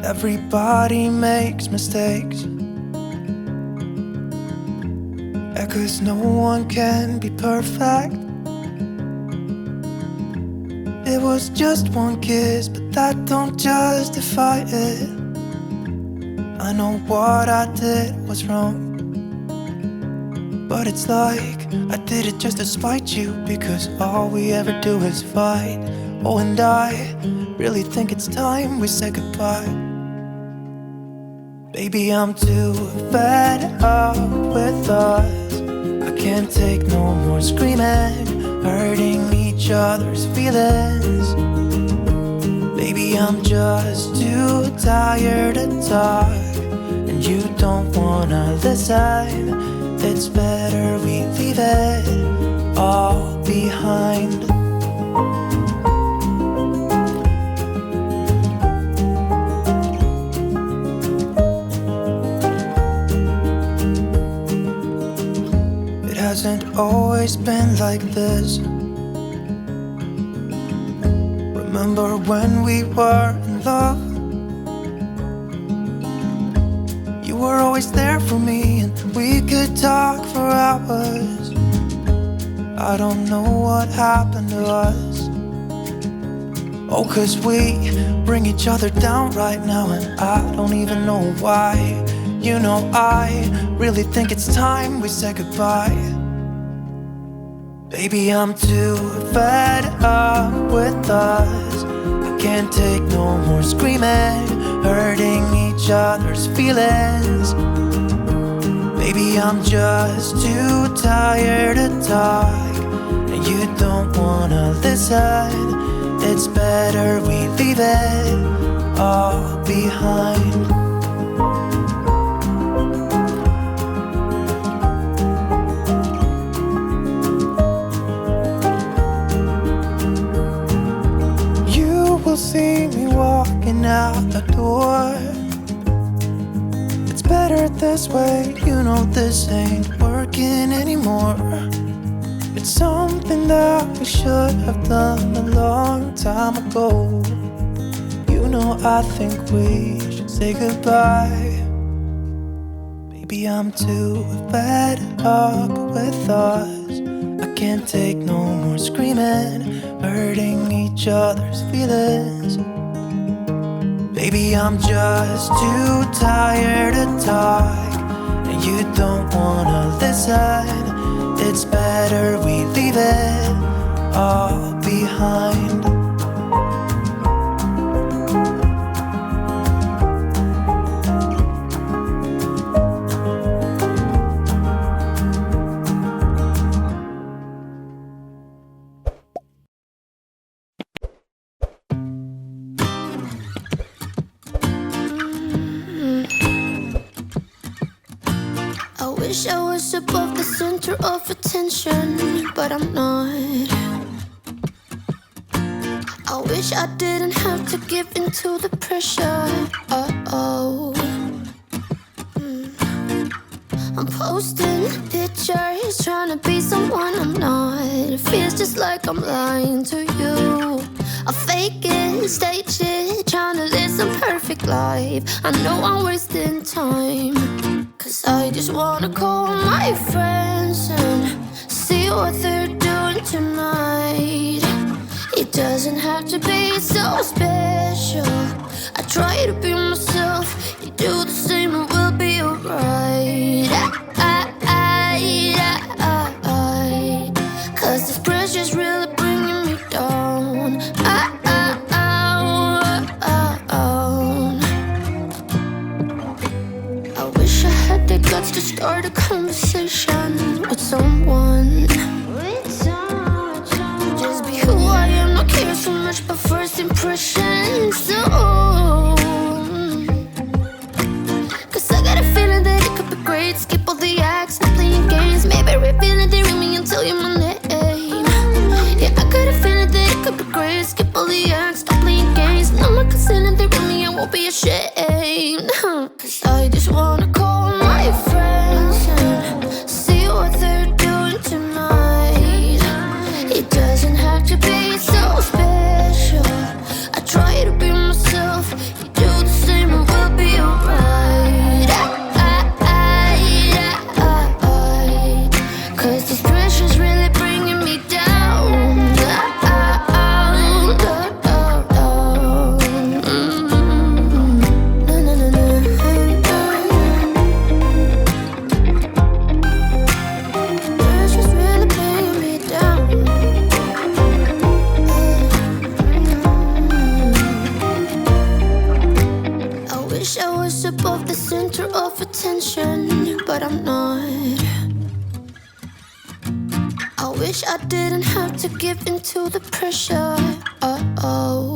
Everybody makes mistakes, yeah, 'cause no one can be perfect. It was just one kiss, but that don't justify it. I know what I did was wrong, but it's like I did it just to spite you, because all we ever do is fight. Oh, and I really think it's time we say goodbye. Baby, I'm too fed up with us. I can't take no more screaming, hurting each other's feelings. Baby, I'm just too tired to talk, and you don't wanna listen. It's better we leave it all behind. It hasn't always been like this. Remember when we were in love? You were always there for me, and we could talk for hours. I don't know what happened to us. Oh, 'cause we bring each other down right now, and I don't even know why. You know, I really think it's time we say goodbye. Baby, I'm too fed up with us. I can't take no more screaming, hurting each other's feelings. Baby, I'm just too tired to talk, and you don't wanna listen. It's better we leave it all behind. See me walking out the door. It's better this way, you know this ain't working anymore. It's something that we should have done a long time ago. You know, I think we should say goodbye. Baby, I'm too fed up with us. I can't take no more screaming, hurting each other's feelings. Baby, I'm just too tired to talk, and you don't wanna listen. It's better we leave it all behind. I was above the center of attention, but I'm not. I wish I didn't have to give in to the pressure. I'm posting pictures, trying to be someone I'm not. It feels just like I'm lying to you. I fake it, stage it, trying to live some perfect life. I know I'm wasting time, 'cause I just wanna call my friends and see what they're doing tonight. It doesn't have to be so special. I try to be myself, you do the same and we'll be alright. 'Cause this pressure's really bringing me down. I wish I had the guts to start a conversation with someone. Just be who I am, not care so much about first impressions. So, 'cause I got a feeling that it could be great. Skip all the acts, stop playing games. Maybe reveal it, ring me and tell you my name. Yeah, I got a feeling that it could be great. Skip all the acts, stop playing games. No more concealing the ring me, I won't be ashamed. 'Cause I just wanna call my friends and see what they're doing tonight. It doesn't have to be so special. I try to be myself, you do the same. wish I was above the center of attention, but I'm not. I wish I didn't have to give in to the pressure. Oh,